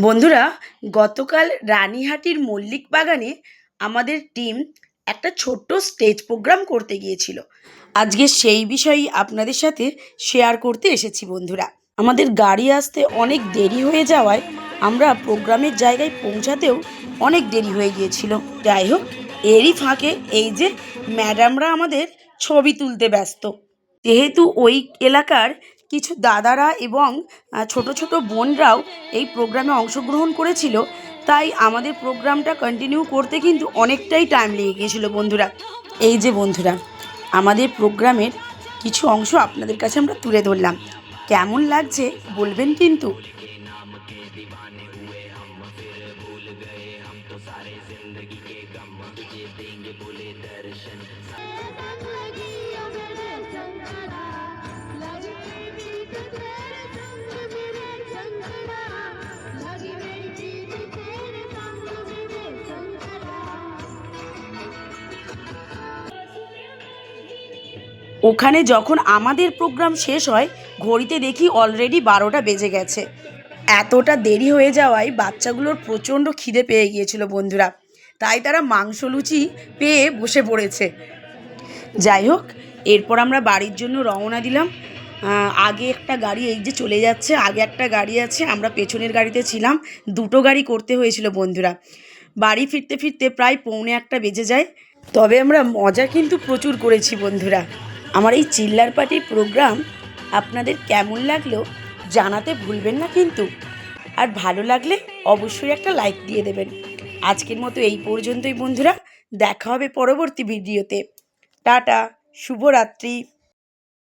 বন্ধুরা, গতকাল রানীহাটির মল্লিক বাগানে আমাদের টিম একটা ছোট্ট স্টেজ প্রোগ্রাম করতে গিয়েছিল। আজকে সেই বিষয়ই আপনাদের সাথে শেয়ার করতে এসেছি বন্ধুরা। আমাদের গাড়ি আসতে অনেক দেরি হয়ে যাওয়ায় আমরা প্রোগ্রামের জায়গায় পৌঁছাতেও অনেক দেরি হয়ে গিয়েছিল। যাই হোক, এরই ফাঁকে এই যে ম্যাডামরা আমাদের ছবি তুলতে ব্যস্ত। যেহেতু ওই এলাকার কিছু দাদারা এবং ছোট ছোট বোনরাও এই প্রোগ্রামে অংশগ্রহণ করেছিল, তাই আমাদের প্রোগ্রামটা কন্টিনিউ করতে কিন্তু অনেকটাই টাইম লেগে গিয়েছিল বন্ধুরা। এই যে বন্ধুরা, আমাদের প্রোগ্রামের কিছু অংশ আপনাদের কাছে আমরা তুলে ধরলাম। কেমন লাগছে বলবেন কিন্তু। ওখানে যখন আমাদের প্রোগ্রাম শেষ হয়, ঘড়িতে দেখি অলরেডি 12টা বেজে গেছে। এতটা দেরি হয়ে যাওয়ায় বাচ্চাগুলোর প্রচণ্ড খিদে পেয়ে গিয়েছিল বন্ধুরা, তাই তারা মাংস লুচি পেয়ে বসে পড়েছে। যাই হোক, এরপর আমরা বাড়ির জন্য রওনা দিলাম। আগে একটা গাড়ি এই যে চলে যাচ্ছে, আগে একটা গাড়ি আছে, আমরা পেছনের গাড়িতে ছিলাম। দুটো গাড়ি করতে হয়েছিল বন্ধুরা। বাড়ি ফিরতে ফিরতে প্রায় 1:45 বেজে যায়। তবে আমরা মজা কিন্তু প্রচুর করেছি বন্ধুরা। আমার এই চিল্লার পার্টির প্রোগ্রাম আপনাদের কেমন লাগলো জানাতে ভুলবেন না কিন্তু। আর ভালো লাগলে অবশ্যই একটা লাইক দিয়ে দেবেন। আজকের মতো এই পর্যন্তই বন্ধুরা, দেখা হবে পরবর্তী ভিডিওতে। টাটা, শুভরাত্রি।